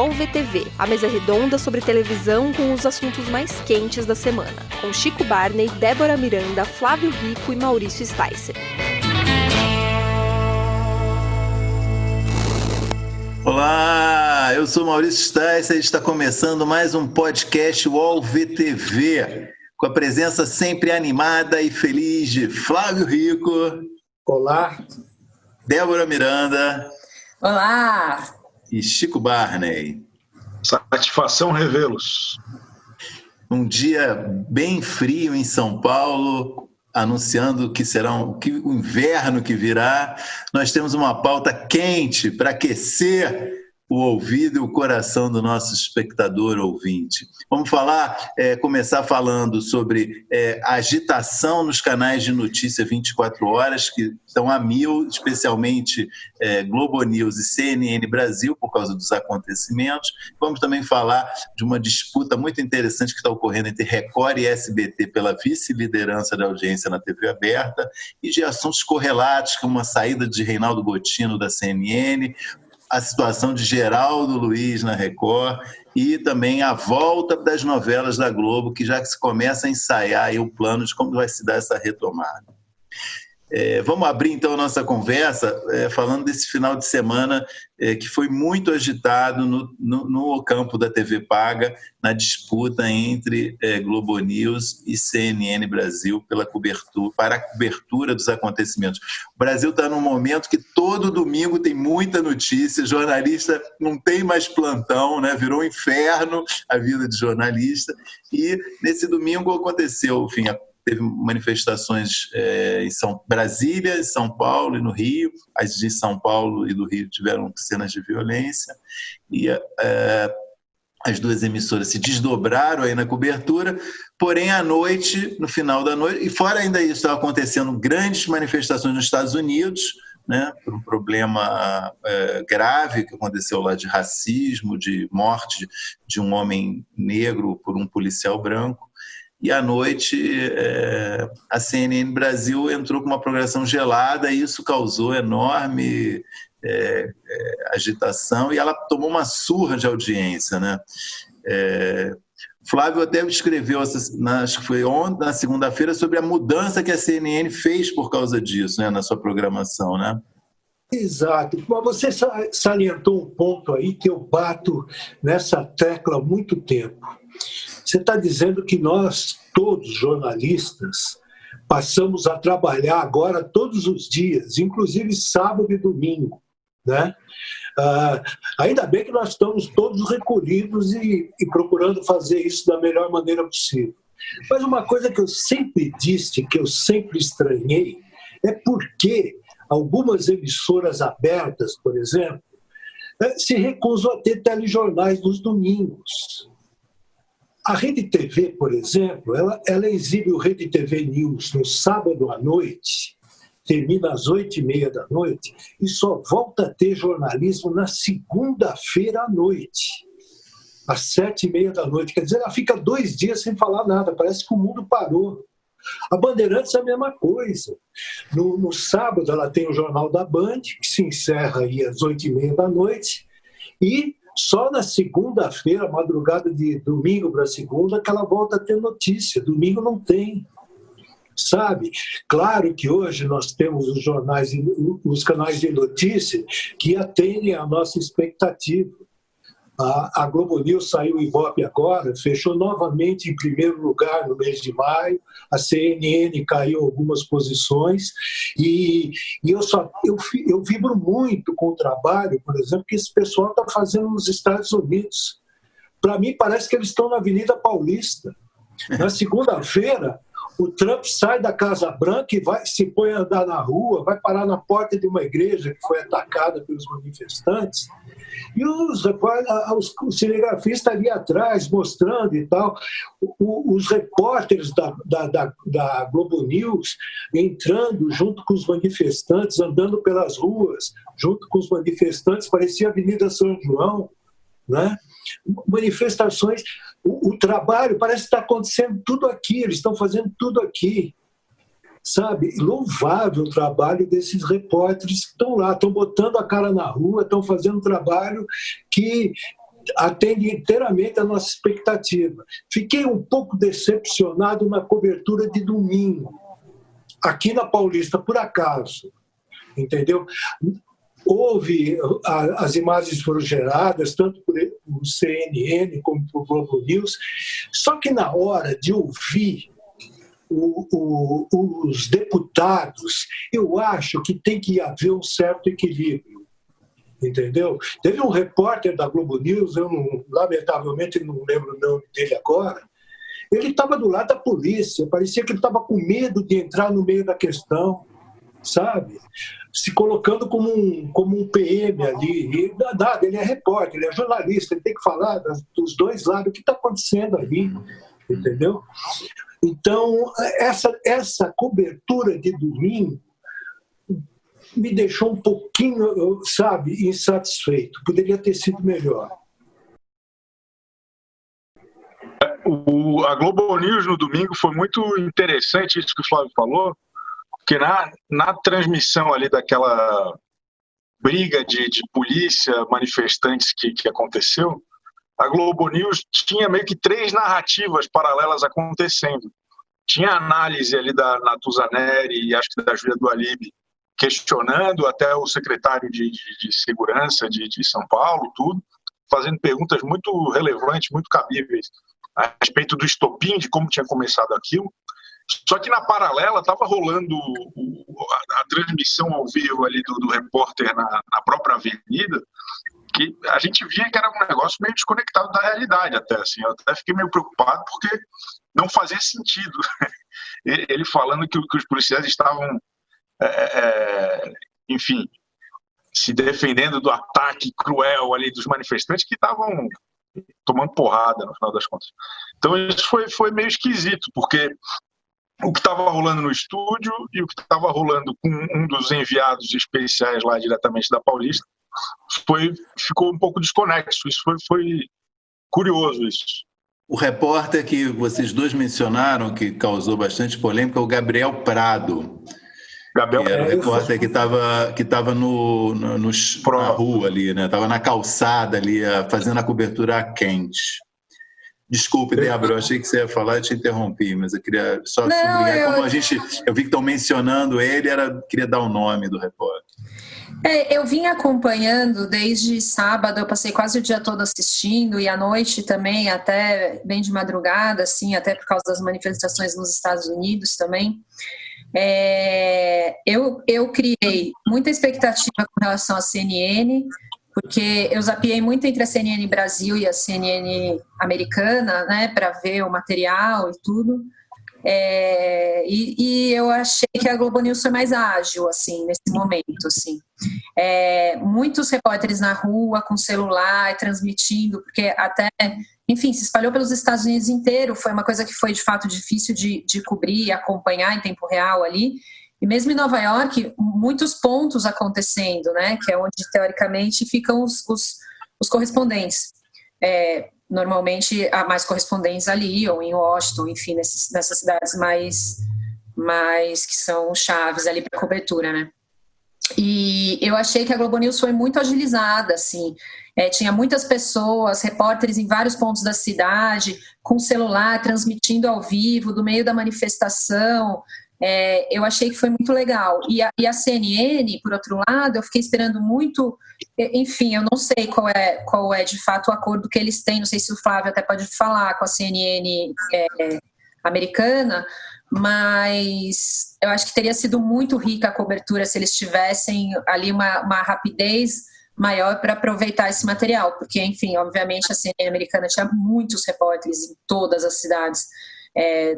UOL VTV, a mesa redonda sobre televisão com os assuntos mais quentes da semana, com Chico Barney, Débora Miranda, Flávio Rico e Maurício Sticer. Olá, eu sou Maurício Sticer e está começando mais um podcast UOL VTV, com a presença sempre animada e feliz de Flávio Rico. Olá. Débora Miranda. Olá. E Chico Barney. Satisfação revê-los. Um dia bem frio em São Paulo, anunciando que será o inverno que virá. Nós temos uma pauta quente para aquecer o ouvido e o coração do nosso espectador ouvinte. Vamos começar falando sobre a agitação nos canais de notícia 24 horas, que estão a mil, especialmente Globo News e CNN Brasil, por causa dos acontecimentos. Vamos também falar de uma disputa muito interessante que está ocorrendo entre Record e SBT pela vice-liderança da audiência na TV aberta, e de assuntos correlatos, como a saída de Reinaldo Gotino da CNN, a situação de Geraldo Luiz na Record e também a volta das novelas da Globo, que já se começa a ensaiar aí o plano de como vai se dar essa retomada. Vamos abrir então a nossa conversa falando desse final de semana que foi muito agitado no campo da TV paga, na disputa entre Globo News e CNN Brasil para a cobertura dos acontecimentos. O Brasil está num momento que todo domingo tem muita notícia, jornalista não tem mais plantão, né? Virou um inferno a vida de jornalista, e nesse domingo aconteceu, teve manifestações em Brasília, em São Paulo e no Rio. As de São Paulo e do Rio tiveram cenas de violência, e as duas emissoras se desdobraram aí na cobertura, porém à noite, no final da noite, e fora ainda isso, estavam acontecendo grandes manifestações nos Estados Unidos, né, por um problema grave que aconteceu lá de racismo, de morte de um homem negro por um policial branco. E à noite a CNN Brasil entrou com uma programação gelada, e isso causou enorme agitação, e ela tomou uma surra de audiência, né? Flávio até escreveu, acho que foi ontem, na segunda-feira, sobre a mudança que a CNN fez por causa disso, né, na sua programação, né? Exato. Mas você salientou um ponto aí que eu bato nessa tecla há muito tempo. Você está dizendo que nós, todos jornalistas, passamos a trabalhar agora todos os dias, inclusive sábado e domingo, né? Ainda bem que nós estamos todos recolhidos e procurando fazer isso da melhor maneira possível. Mas uma coisa que eu sempre disse, que eu sempre estranhei, é porque algumas emissoras abertas, por exemplo, se recusam a ter telejornais nos domingos. A Rede TV, por exemplo, ela exibe o Rede TV News no sábado à noite, termina às 8h30 da noite, e só volta a ter jornalismo na segunda-feira à noite, às 7h30 da noite. Quer dizer, ela fica 2 dias sem falar nada, parece que o mundo parou. A Bandeirantes é a mesma coisa. No sábado ela tem o Jornal da Band, que se encerra aí às 8h30 da noite, e só na segunda-feira, madrugada de domingo para segunda, que ela volta a ter notícia. Domingo não tem, sabe? Claro que hoje nós temos os jornais, os canais de notícia que atendem à nossa expectativa. A Globo News saiu em Ibope agora, fechou novamente em primeiro lugar no mês de maio, a CNN caiu algumas posições, e eu vibro muito com o trabalho, por exemplo, que esse pessoal está fazendo nos Estados Unidos. Para mim, parece que eles estão na Avenida Paulista. Na segunda-feira, o Trump sai da Casa Branca e se põe a andar na rua, vai parar na porta de uma igreja que foi atacada pelos manifestantes, e os cinegrafistas ali atrás mostrando e tal, os repórteres da Globo News entrando junto com os manifestantes, andando pelas ruas junto com os manifestantes, parecia a Avenida São João, né? Manifestações, o trabalho parece que está acontecendo tudo aqui, eles estão fazendo tudo aqui, sabe? Louvável o trabalho desses repórteres que estão lá, estão botando a cara na rua, estão fazendo um trabalho que atende inteiramente a nossa expectativa. Fiquei um pouco decepcionado na cobertura de domingo, aqui na Paulista, por acaso, entendeu? As imagens foram geradas, tanto por o CNN como por Globo News, só que na hora de ouvir os deputados, eu acho que tem que haver um certo equilíbrio, entendeu? Teve um repórter da Globo News, lamentavelmente não lembro o nome dele agora, ele estava do lado da polícia, parecia que ele estava com medo de entrar no meio da questão, sabe? Se colocando como um PM ali. E nada, ele é repórter, ele é jornalista, ele tem que falar dos dois lados, o que está acontecendo ali, entendeu? Então, essa cobertura de domingo me deixou um pouquinho, sabe, insatisfeito. Poderia ter sido melhor. A Globo News no domingo foi muito interessante, isso que o Flávio falou, porque na transmissão ali daquela briga de polícia, manifestantes que aconteceu, a Globo News tinha meio que 3 narrativas paralelas acontecendo. Tinha análise ali da Natuzaneri e acho que da Júlia do Alib, questionando até o secretário de Segurança de São Paulo, tudo, fazendo perguntas muito relevantes, muito cabíveis a respeito do estopim, de como tinha começado aquilo. Só que na paralela estava rolando a transmissão ao vivo ali do repórter na própria avenida, que a gente via que era um negócio meio desconectado da realidade até, assim. Eu até fiquei meio preocupado porque não fazia sentido. Ele falando que os policiais estavam, enfim, se defendendo do ataque cruel ali dos manifestantes que estavam tomando porrada no final das contas. Então isso foi meio esquisito, porque o que estava rolando no estúdio e o que estava rolando com um dos enviados especiais lá diretamente da Paulista ficou um pouco desconexo. Isso foi curioso isso. O repórter que vocês dois mencionaram, que causou bastante polêmica, é o Gabriel Prado. Gabriel que era o repórter que estava na rua ali, né? Estava na calçada ali, fazendo a cobertura quente. Desculpe, Débora, eu achei que você ia falar e te interrompi, mas eu queria só sublinhar como eu vi que estão mencionando ele, queria dar o nome do repórter. Eu vim acompanhando desde sábado, eu passei quase o dia todo assistindo, e à noite também, até bem de madrugada, assim, até por causa das manifestações nos Estados Unidos também. Eu criei muita expectativa com relação à CNN, porque eu zapiei muito entre a CNN Brasil e a CNN americana, né, para ver o material e tudo. E eu achei que a Globo News foi mais ágil, assim, nesse momento, assim. Muitos repórteres na rua, com celular, transmitindo, porque até, enfim, se espalhou pelos Estados Unidos inteiro, foi uma coisa que foi, de fato, difícil de cobrir e acompanhar em tempo real ali. E mesmo em Nova York, muitos pontos acontecendo, né, que é onde, teoricamente, ficam os correspondentes. Normalmente há mais correspondentes ali, ou em Washington, enfim, nessas cidades mais que são chaves ali para cobertura, né? E eu achei que a Globo News foi muito agilizada, assim. Tinha muitas pessoas, repórteres em vários pontos da cidade, com celular, transmitindo ao vivo, do meio da manifestação. Eu achei que foi muito legal. E a CNN, por outro lado, eu fiquei esperando muito. Enfim, eu não sei qual é de fato o acordo que eles têm, não sei se o Flávio até pode falar com a CNN americana, mas eu acho que teria sido muito rica a cobertura se eles tivessem ali uma rapidez maior para aproveitar esse material, porque, enfim, obviamente a CNN americana tinha muitos repórteres em todas as cidades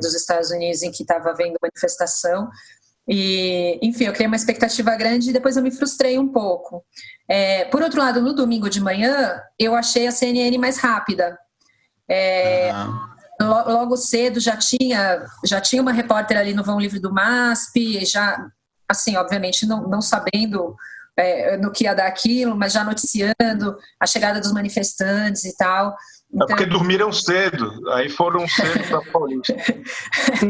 dos Estados Unidos em que estava havendo manifestação. E, enfim, eu criei uma expectativa grande e depois eu me frustrei um pouco. Por outro lado, no domingo de manhã, eu achei a CNN mais rápida. Logo cedo já tinha uma repórter ali no vão livre do MASP, já, assim, obviamente não sabendo no que ia dar aquilo, mas já noticiando a chegada dos manifestantes e tal. Então, porque dormiram cedo, aí foram cedo para a Paulista.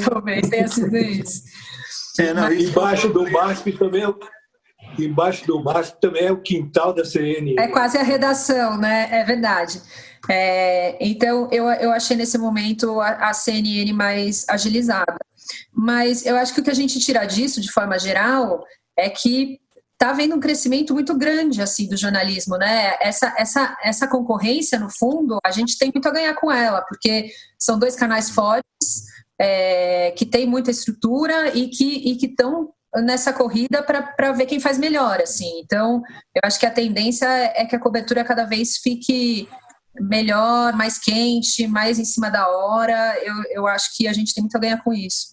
Talvez tenha sido isso. Embaixo do MASP também, embaixo do mastro também é o quintal da CNN. É quase a redação, né? É verdade. Então, eu achei nesse momento a CNN mais agilizada. Mas eu acho que o que a gente tira disso, de forma geral, é que está havendo um crescimento muito grande assim, do jornalismo, né? Essa concorrência, no fundo, a gente tem muito a ganhar com ela, porque são 2 canais fortes, que têm muita estrutura e que estão nessa corrida para ver quem faz melhor. Assim. Então, eu acho que a tendência é que a cobertura cada vez fique melhor, mais quente, mais em cima da hora. Eu acho que a gente tem muito a ganhar com isso.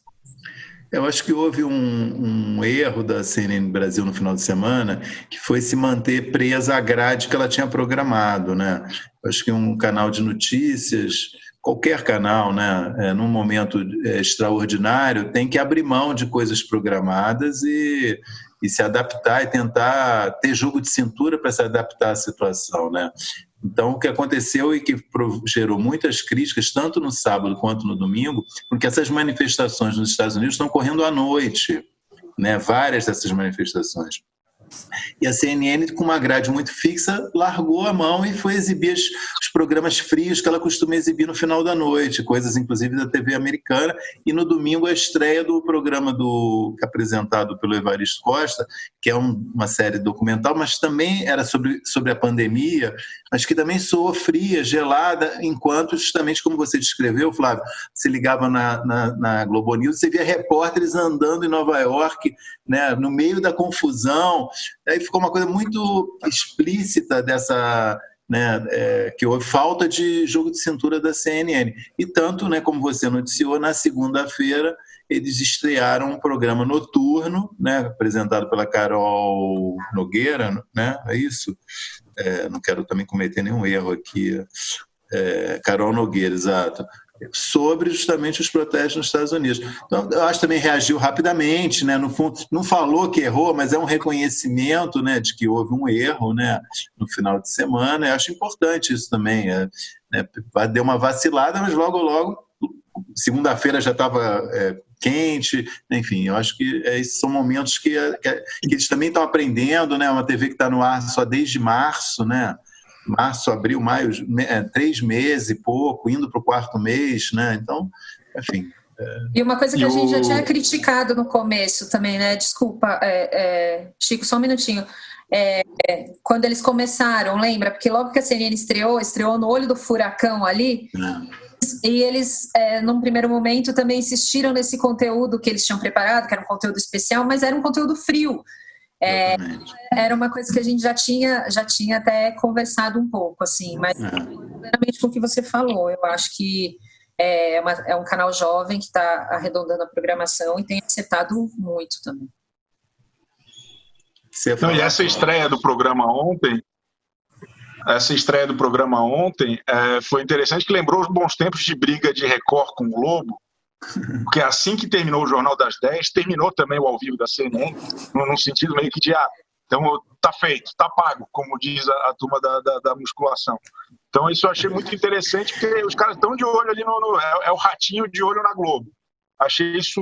Eu acho que houve um erro da CNN Brasil no final de semana, que foi se manter presa à grade que ela tinha programado, né? Eu acho que um canal de notícias, qualquer canal, né, num momento extraordinário, tem que abrir mão de coisas programadas e se adaptar e tentar ter jogo de cintura para se adaptar à situação, né? Então, o que aconteceu e que gerou muitas críticas, tanto no sábado quanto no domingo, porque essas manifestações nos Estados Unidos estão correndo à noite, né? Várias dessas manifestações. E a CNN, com uma grade muito fixa, largou a mão e foi exibir os programas frios que ela costuma exibir no final da noite, coisas inclusive da TV americana, e no domingo a estreia do programa apresentado pelo Evaristo Costa, que é uma série documental, mas também era sobre a pandemia, mas que também soou fria, gelada, enquanto, justamente como você descreveu, Flávio, você ligava na Globo News, você via repórteres andando em Nova York, né, no meio da confusão. Aí ficou uma coisa muito explícita dessa, né, que houve falta de jogo de cintura da CNN. E tanto, né, como você noticiou, na segunda-feira eles estrearam um programa noturno, né, apresentado pela Carol Nogueira, né, é isso? Não quero também cometer nenhum erro aqui. Carol Nogueira, exato. Sobre justamente os protestos nos Estados Unidos. Então, eu acho que também reagiu rapidamente, né? No fundo, não falou que errou, mas é um reconhecimento, né, de que houve um erro, né, no final de semana. Eu acho importante isso também. Né? Deu uma vacilada, mas logo, segunda-feira já estava quente, enfim, eu acho que esses são momentos que eles também estão aprendendo, né? Uma TV que está no ar só desde março, né? Março, abril, maio, 3 meses e pouco, indo para o 4º mês, né? Então, enfim. E uma coisa que a gente já tinha criticado no começo também, né? Desculpa, Chico, só um minutinho. Quando eles começaram, lembra? Porque logo que a CNN estreou no olho do furacão ali, e eles, num primeiro momento, também insistiram nesse conteúdo que eles tinham preparado, que era um conteúdo especial, mas era um conteúdo frio. Era uma coisa que a gente já tinha até conversado um pouco, assim, mas primeiramente com o que você falou, eu acho que é um canal jovem que está arredondando a programação e tem acertado muito também. E essa estreia do programa ontem, foi interessante, que lembrou os bons tempos de briga de Record com o Globo, porque assim que terminou o Jornal das 10, terminou também o ao vivo da CNN, num sentido meio que de então tá feito, tá pago, como diz a turma da musculação. Então isso eu achei muito interessante, porque os caras estão de olho ali é o ratinho de olho na Globo. Achei isso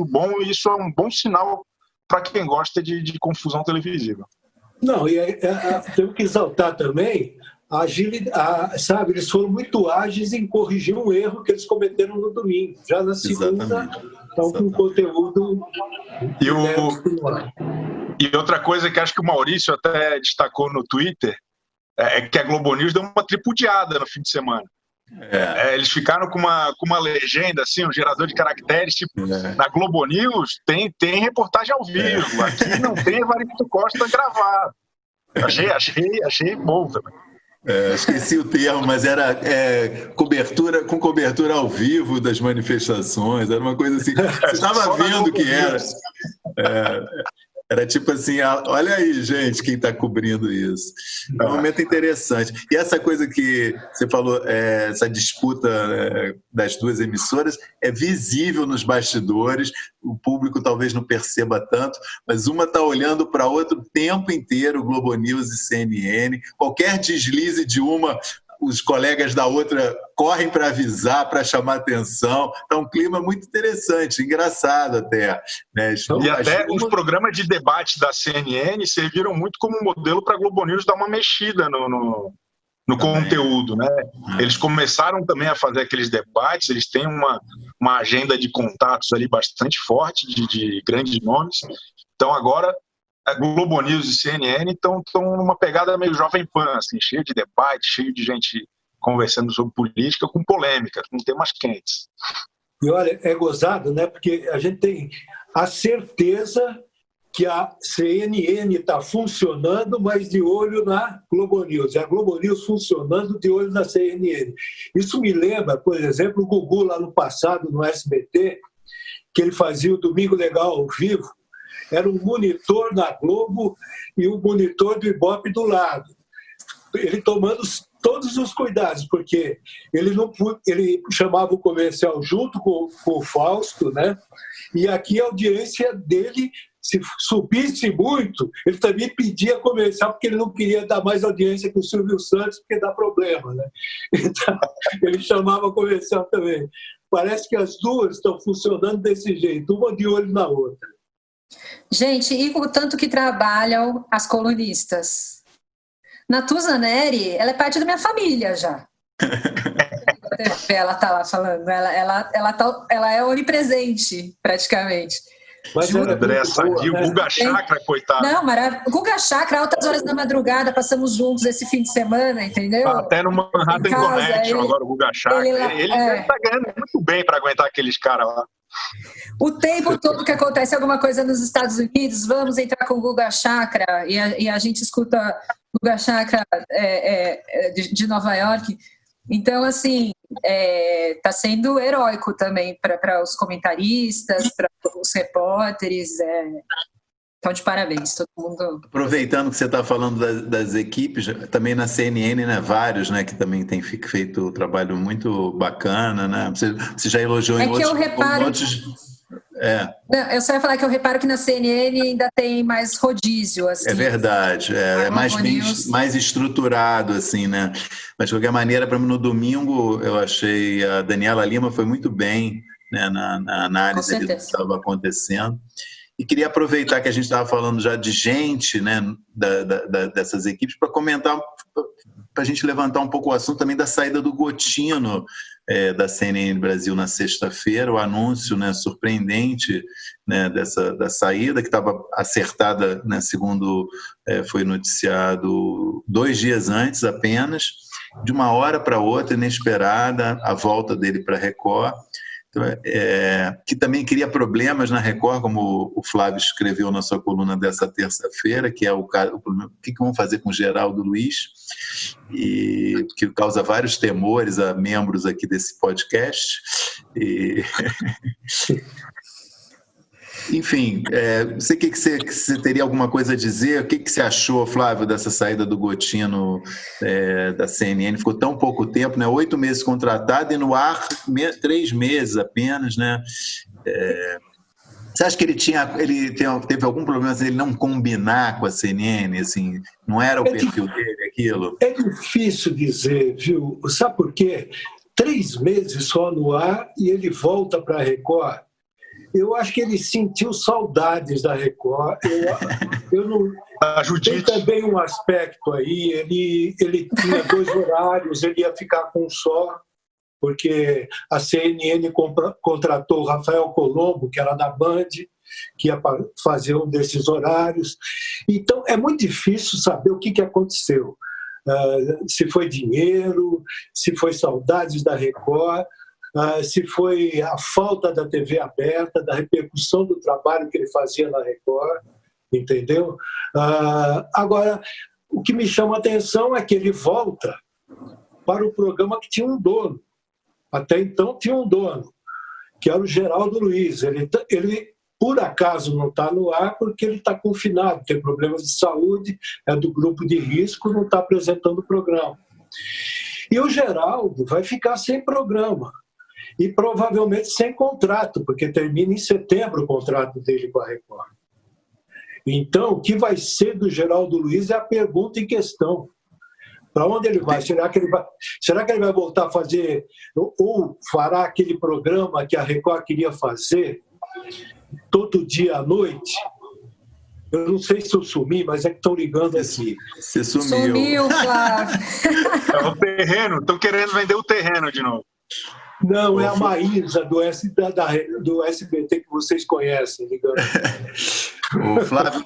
bom, e isso é um bom sinal para quem gosta de confusão televisiva. Não, e temos que exaltar também a agilidade, sabe? Eles foram muito ágeis em corrigir um erro que eles cometeram no domingo. Já na segunda, estão com conteúdo. E outra coisa que acho que o Maurício até destacou no Twitter é que a Globo News deu uma tripudiada no fim de semana. Eles ficaram com uma legenda, assim, um gerador de caracteres, tipo, na Globo News tem reportagem ao vivo, aqui não tem Evaristo Costa gravado. Achei bom também. Esqueci o termo, mas era cobertura ao vivo das manifestações, era uma coisa assim, você estava vendo que era. Era tipo assim, olha aí, gente, quem está cobrindo isso. É um momento interessante. E essa coisa que você falou, essa disputa das duas emissoras, é visível nos bastidores, o público talvez não perceba tanto, mas uma está olhando para a outra o tempo inteiro, Globo News e CNN. Qualquer deslize de uma, os colegas da outra correm para avisar, para chamar atenção. Então, um clima muito interessante, engraçado até. Né? E até os programas de debate da CNN serviram muito como modelo para a Globo News dar uma mexida no conteúdo, né? Eles começaram também a fazer aqueles debates, eles têm uma agenda de contatos ali bastante forte, de grandes nomes. Então agora a Globo News e CNN estão numa pegada meio Jovem Pan, assim, cheio de debate, cheio de gente conversando sobre política com polêmica, com temas quentes. E olha, é gozado, né? Porque a gente tem a certeza que a CNN está funcionando, mas de olho na Globo News. E a Globo News funcionando de olho na CNN. Isso me lembra, por exemplo, o Gugu lá no passado, no SBT, que ele fazia o Domingo Legal ao vivo. Era um monitor na Globo e um monitor do Ibope do lado. Ele tomando todos os cuidados, porque ele chamava o comercial junto com o Fausto, né? E aqui a audiência dele, se subisse muito, ele também pedia comercial, porque ele não queria dar mais audiência que o Silvio Santos, porque dá problema, né? Então, ele chamava comercial também. Parece que as duas estão funcionando desse jeito, uma de olho na outra. Gente, e o tanto que trabalham as colunistas? Natuza Neri, ela é parte da minha família já. Ela tá lá falando, ela é onipresente, praticamente. Mas André Sadio, né? Guga Chakra, coitado. Não, Guga Chakra, altas horas da madrugada, passamos juntos esse fim de semana, entendeu? Até no Manhattan Connection, agora o Guga Chakra. Ele tá ganhando muito bem para aguentar aqueles caras lá. O tempo todo que acontece alguma coisa nos Estados Unidos, vamos entrar com o Guga Chakra, e a gente escuta Guga Chakra de Nova York. Então, assim, está sendo heróico também para os comentaristas, para os repórteres. Então, de parabéns, todo mundo. Aproveitando que você está falando das equipes, também na CNN, né, vários, né, que também têm feito um trabalho muito bacana, né? Você já elogiou em outros... eu reparo... Não, eu só ia falar que eu reparo que na CNN ainda tem mais rodízio, assim. É verdade, é mais estruturado, assim, né? Mas, de qualquer maneira, para mim, no domingo, eu achei a Daniela Lima foi muito bem, né, na análise do que estava acontecendo. E queria aproveitar que a gente estava falando já de gente, né, dessas equipes, para comentar, para a gente levantar um pouco o assunto também da saída do Gotino da CNN Brasil na sexta-feira, o anúncio, né, surpreendente, né, da saída, que estava acertada, né, segundo foi noticiado 2 dias antes apenas, de uma hora para outra, inesperada, a volta dele para a Record. Que também cria problemas na Record, como o Flávio escreveu na sua coluna dessa terça-feira, que é o problema, o que vão fazer com o Geraldo Luiz, e que causa vários temores a membros aqui desse podcast. Enfim, não sei o que você teria alguma coisa a dizer. O que você achou, Flávio, dessa saída do Gotino da CNN? Ficou tão pouco tempo, né? 8 meses contratado e no ar 3 meses apenas, né? Você acha que ele teve algum problema de ele não combinar com a CNN? Assim, não era o perfil dele aquilo? É difícil dizer, viu? Sabe por quê? 3 meses só no ar e ele volta para a Record. Eu acho que ele sentiu saudades da Record. Eu não... Tem também um aspecto aí, ele tinha 2 horários, ele ia ficar com um só, porque a CNN contratou o Rafael Colombo, que era da Band, que ia fazer um desses horários. Então, é muito difícil saber o que aconteceu. Se foi dinheiro, se foi saudades da Record, se foi a falta da TV aberta, da repercussão do trabalho que ele fazia na Record, entendeu? Agora, o que me chama a atenção é que ele volta para o programa que tinha um dono. Até então tinha um dono, que era o Geraldo Luiz. Ele por acaso, não está no ar porque ele está confinado, tem problemas de saúde, é do grupo de risco, não está apresentando o programa. E o Geraldo vai ficar sem programa. E provavelmente sem contrato, porque termina em setembro o contrato dele com a Record. Então, o que vai ser do Geraldo Luiz é a pergunta em questão. Para onde ele vai? Será que ele vai voltar a fazer, ou fará aquele programa que a Record queria fazer todo dia à noite? Eu não sei se eu sumi, mas é que estão ligando aqui. Você sumiu. Sumiu, Flávio. É o terreno, estão querendo vender o terreno de novo. Não, é a Maísa do SBT que vocês conhecem, ligando. Ô, Flávio,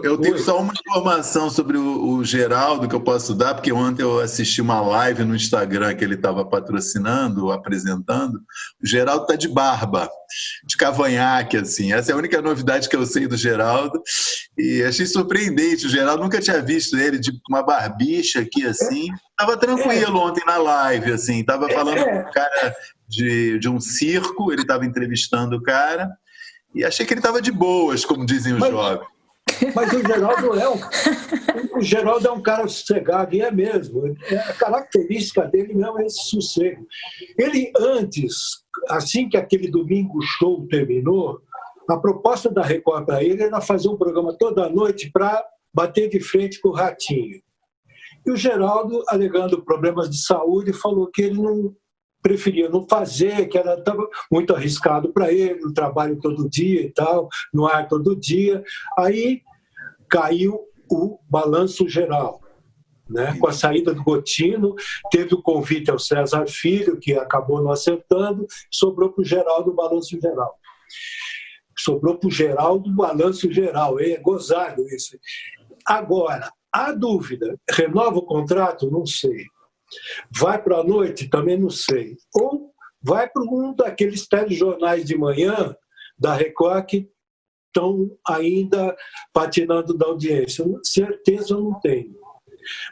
eu tenho só uma informação sobre o Geraldo que eu posso dar, porque ontem eu assisti uma live no Instagram que ele estava patrocinando, apresentando. O Geraldo está de barba, de cavanhaque, assim. Essa é a única novidade que eu sei do Geraldo. E achei surpreendente. O Geraldo nunca tinha visto ele de uma barbicha aqui, assim. Estava tranquilo ontem na live, assim. Estava falando com o cara de um circo, ele estava entrevistando o cara. E achei que ele estava de boas, como dizem os jovens. Mas o Geraldo é um cara sossegado, e é mesmo. A característica dele mesmo é esse sossego. Ele antes, assim que aquele domingo show terminou, a proposta da Record para ele era fazer um programa toda noite para bater de frente com o Ratinho. E o Geraldo, alegando problemas de saúde, falou que ele não preferia não fazer, que estava muito arriscado para ele, o trabalho todo dia e tal, no ar todo dia. Aí caiu o Balanço Geral, né? Com a saída do Gotino, teve o convite ao César Filho, que acabou não acertando, sobrou para o Geraldo o Balanço Geral. Sobrou para o Geraldo o Balanço Geral. É gozado isso. Agora, a dúvida, renova o contrato? Não sei. Vai para a noite? Também não sei. Ou vai para um daqueles telejornais de manhã da Record que estão ainda patinando da audiência. Certeza eu não tenho.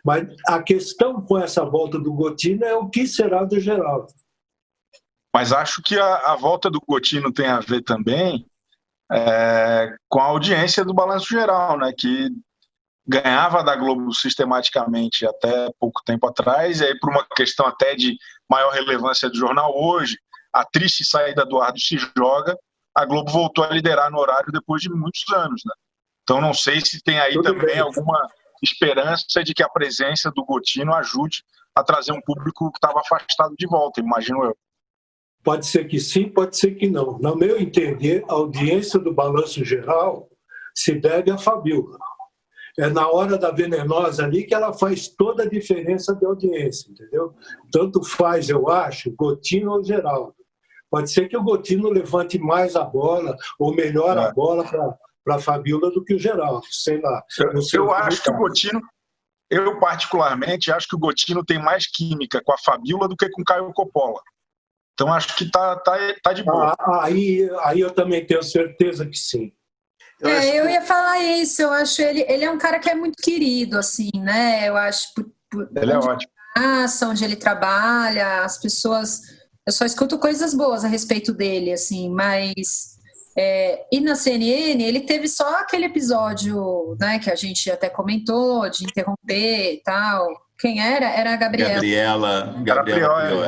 Mas a questão com essa volta do Gotino é o que será do Geraldo. Mas acho que a volta do Gotino tem a ver também com a audiência do Balanço Geral, né? Que ganhava da Globo sistematicamente até pouco tempo atrás, e aí por uma questão até de maior relevância do jornal hoje, a triste saída do ar do Se Joga, a Globo voltou a liderar no horário depois de muitos anos, né? Então não sei se tem aí também alguma esperança de que a presença do Gotino ajude a trazer um público que estava afastado de volta, imagino eu. Pode ser que sim, pode ser que não. No meu entender, a audiência do Balanço Geral se deve à Fabíola. É na hora da Venenosa ali que ela faz toda a diferença de audiência, entendeu? Tanto faz, eu acho, Gotino ou Geraldo. Pode ser que o Gotino levante mais a bola ou melhore a bola para a Fabíola do que o Geraldo, sei lá. Eu acho que o Gotino, eu particularmente acho que o Gotino tem mais química com a Fabíola do que com o Caio Coppola. Então acho que tá de boa. Aí eu também tenho certeza que sim. Eu ia falar isso, eu acho ele é um cara que é muito querido, assim, né? Eu acho ele é ótimo. Onde ele trabalha, as pessoas, eu só escuto coisas boas a respeito dele, assim, mas e na CNN ele teve só aquele episódio, né, que a gente até comentou, de interromper e tal. Quem era? Era a Gabriela,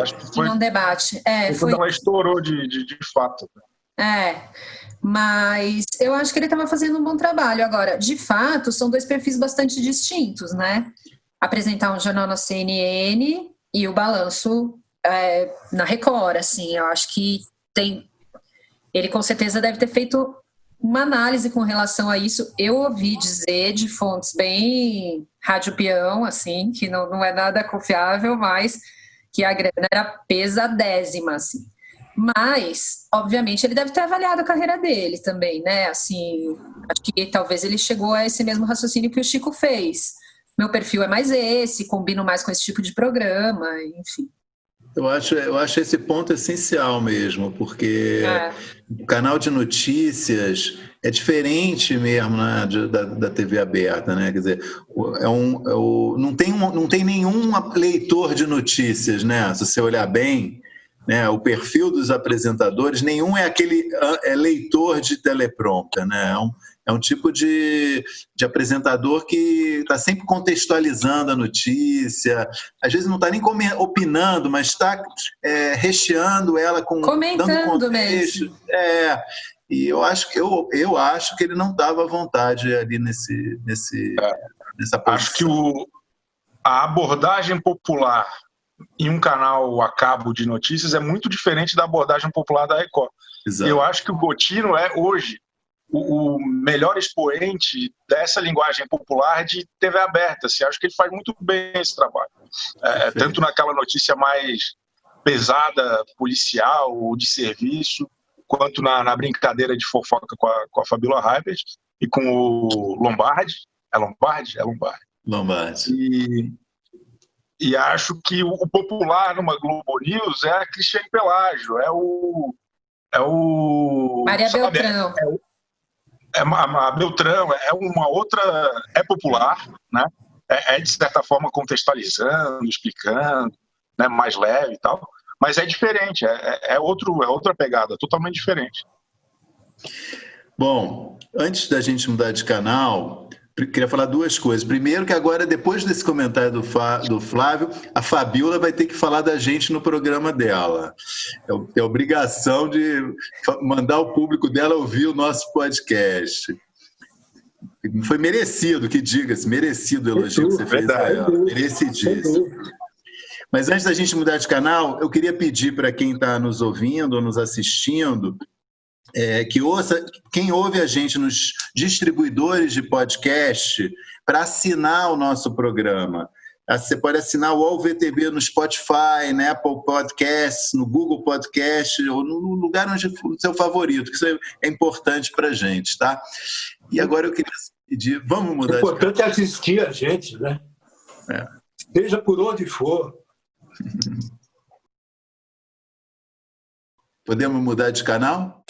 acho que foi num debate. Quando ela estourou de fato. Mas eu acho que ele estava fazendo um bom trabalho. Agora, de fato, são dois perfis bastante distintos, né? Apresentar um jornal na CNN e o Balanço na Record, assim. Eu acho que ele com certeza deve ter feito uma análise com relação a isso. Eu ouvi dizer de fontes bem rádio peão, assim, que não é nada confiável, mas que a grana era pesadésima, assim. Mas, obviamente, ele deve ter avaliado a carreira dele também, né? Assim, acho que talvez ele chegou a esse mesmo raciocínio que o Chico fez. Meu perfil é mais esse, combino mais com esse tipo de programa, enfim. Eu acho esse ponto essencial mesmo, porque o canal de notícias é diferente mesmo, né, da TV aberta, né? Quer dizer, não tem nenhum leitor de notícias, né? Se você olhar bem, né, o perfil dos apresentadores, nenhum é aquele leitor de teleprompter, né? É um tipo de apresentador que está sempre contextualizando a notícia, às vezes não está nem opinando, mas está recheando ela com comentando dando contexto. Mesmo. E eu acho que ele não estava à vontade ali nessa posição. Acho que a abordagem popular em um canal a cabo de notícias é muito diferente da abordagem popular da Record. Exato. Eu acho que o Bottino é, hoje, o melhor expoente dessa linguagem popular de TV aberta. Assim, acho que ele faz muito bem esse trabalho. Tanto naquela notícia mais pesada, policial ou de serviço, quanto na brincadeira de fofoca com a Fabíola Heibert e com o Lombardi. É Lombardi? É Lombardi. Lombardi. E acho que o popular numa Globo News é a Cristiane Pelágio, é o Maria Beltrão. A Beltrão é uma outra, é popular, né? É de certa forma contextualizando, explicando, né? Mais leve e tal, mas é diferente, é outra pegada, totalmente diferente. Bom, antes da gente mudar de canal, queria falar duas coisas. Primeiro, que agora, depois desse comentário do Flávio, a Fabíola vai ter que falar da gente no programa dela. É obrigação de mandar o público dela ouvir o nosso podcast. Foi merecido, que diga-se, merecido o elogio que você fez a ela. Merecidíssimo. Mas antes da gente mudar de canal, eu queria pedir para quem está nos ouvindo ou nos assistindo, que ouça, quem ouve a gente nos distribuidores de podcast, para assinar o nosso programa. Você pode assinar o UOL-VTB no Spotify, na Apple Podcasts, no Google Podcast, ou no lugar onde for o seu favorito, que isso é importante para a gente, tá? E agora eu queria pedir, vamos mudar de canal. O importante é assistir a gente, né? Seja por onde for. Podemos mudar de canal?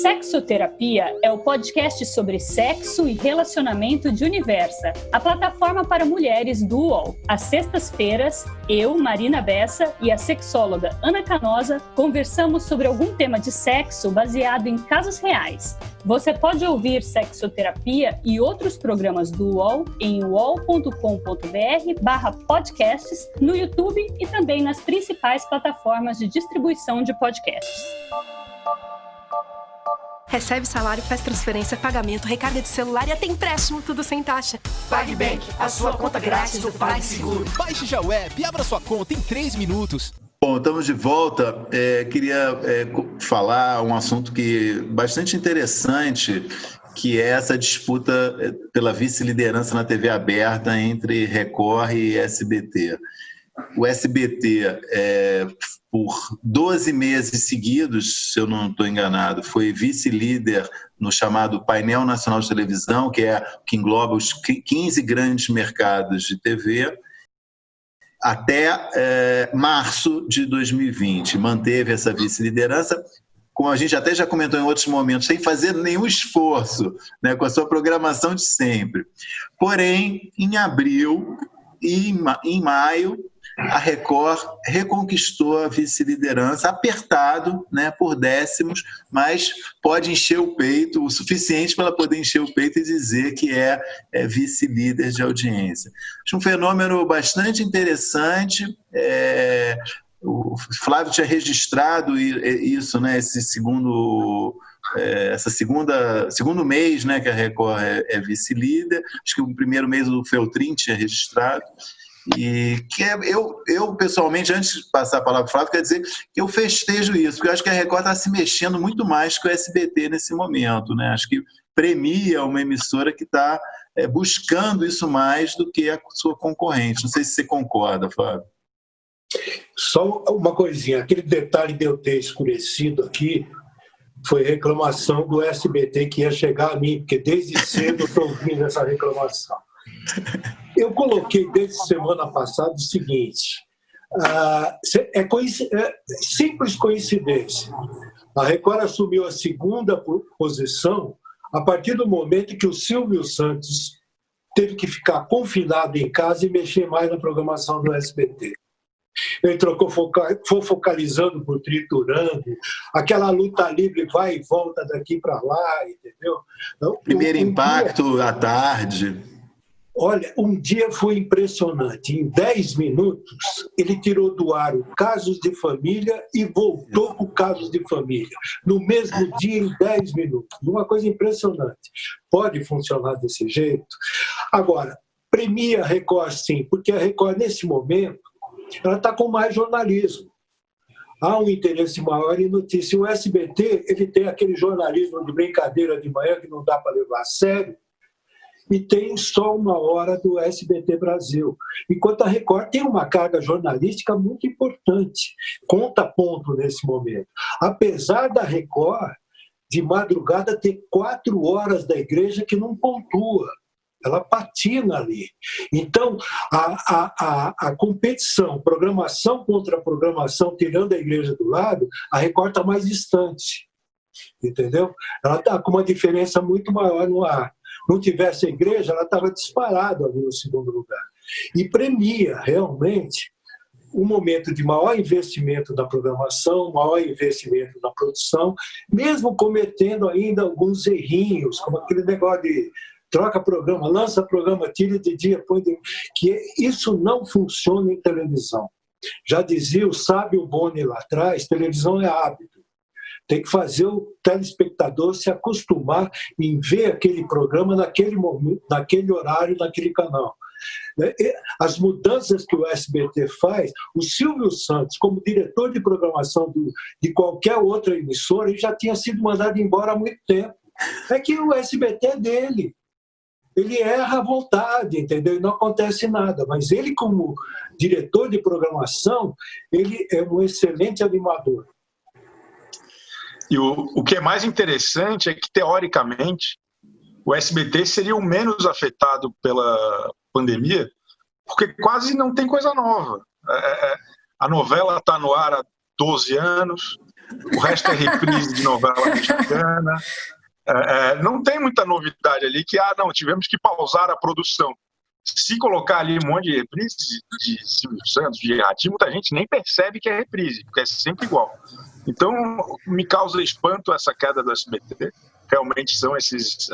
Sexoterapia é o podcast sobre sexo e relacionamento de Universa, a plataforma para mulheres do UOL. Às sextas-feiras, eu, Marina Bessa, e a sexóloga Ana Canosa conversamos sobre algum tema de sexo baseado em casos reais. Você pode ouvir Sexoterapia e outros programas do UOL em uol.com.br/podcasts, no YouTube e também nas principais plataformas de distribuição de podcasts. Recebe salário, faz transferência, pagamento, recarga de celular e até empréstimo, tudo sem taxa. PagBank, a sua conta grátis do PagSeguro. Baixe já o app e abra sua conta em 3 minutos. Bom, estamos de volta. Queria falar um assunto bastante interessante, que é essa disputa pela vice-liderança na TV aberta entre Record e SBT. O SBT, por 12 meses seguidos, se eu não estou enganado, foi vice-líder no chamado Painel Nacional de Televisão, que engloba os 15 grandes mercados de TV, até março de 2020. Manteve essa vice-liderança, como a gente até já comentou em outros momentos, sem fazer nenhum esforço, né, com a sua programação de sempre. Porém, em abril e em maio, a Record reconquistou a vice-liderança, apertado, né, por décimos, mas pode encher o peito, o suficiente para ela poder encher o peito e dizer que é vice-líder de audiência. Acho um fenômeno bastante interessante. O Flávio tinha registrado isso, né, esse segundo mês, né, que a Record é vice-líder. Acho que o primeiro mês o Feltrin tinha registrado. E eu, pessoalmente, antes de passar a palavra para o Flávio, quero dizer que eu festejo isso, porque eu acho que a Record está se mexendo muito mais que o SBT nesse momento, né? Acho que premia uma emissora que está buscando isso mais do que a sua concorrente. Não sei se você concorda, Flávio. Só uma coisinha, aquele detalhe de eu ter escurecido aqui foi reclamação do SBT que ia chegar a mim, porque desde cedo eu estou ouvindo essa reclamação. Eu coloquei desde semana passada o seguinte, simples coincidência. A Record assumiu a segunda posição a partir do momento em que o Silvio Santos teve que ficar confinado em casa e mexer mais na programação do SBT. Ele trocou focalizando por triturando, aquela luta livre vai e volta daqui para lá, entendeu? Então, Primeiro impacto à tarde. Olha, um dia foi impressionante. Em 10 minutos, ele tirou do ar o Casos de Família e voltou com o Casos de Família. No mesmo dia, em 10 minutos. Uma coisa impressionante. Pode funcionar desse jeito? Agora, premia a Record sim, porque a Record, nesse momento, ela está com mais jornalismo. Há um interesse maior em notícia. O SBT, ele tem aquele jornalismo de brincadeira de manhã que não dá para levar a sério, e tem só 1 hora do SBT Brasil. Enquanto a Record tem uma carga jornalística muito importante, conta ponto nesse momento. Apesar da Record, de madrugada, ter 4 horas da igreja que não pontua. Ela patina ali. Então, a competição, programação contra programação, tirando a igreja do lado, a Record está mais distante. Entendeu? Ela está com uma diferença muito maior no ar. Não tivesse a igreja, ela estava disparada ali no segundo lugar. E premia, realmente, um momento de maior investimento na programação, maior investimento na produção, mesmo cometendo ainda alguns errinhos, como aquele negócio de troca programa, lança programa, tira de dia, põe de... que isso não funciona em televisão. Já dizia o sábio Boni lá atrás, televisão é hábito. Tem que fazer o telespectador se acostumar em ver aquele programa naquele momento, naquele horário, naquele canal. As mudanças que o SBT faz, o Silvio Santos, como diretor de programação de qualquer outra emissora, ele já tinha sido mandado embora há muito tempo. É que o SBT é dele. Ele erra à vontade, entendeu? E não acontece nada. Mas ele, como diretor de programação, ele é um excelente animador. E o que é mais interessante é que, teoricamente, o SBT seria o menos afetado pela pandemia, porque quase não tem coisa nova. A novela está no ar há 12 anos, o resto é reprise de novela mexicana. Não tem muita novidade ali que, não, tivemos que pausar a produção. Se colocar ali um monte de reprise de Silvio Santos, de Ratinho, muita gente nem percebe que é reprise, porque é sempre igual. Então, me causa espanto essa queda do SBT. Realmente são esses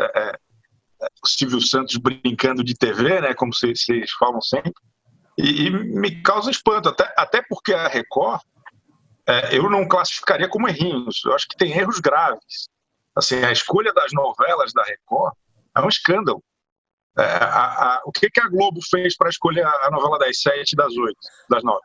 Silvio Santos brincando de TV, né, como vocês falam sempre. E me causa espanto, até porque a Record, eu não classificaria como errinhos. Eu acho que tem erros graves. Assim, a escolha das novelas da Record é um escândalo. O que a Globo fez para escolher a novela das 7 e das 8, das 9?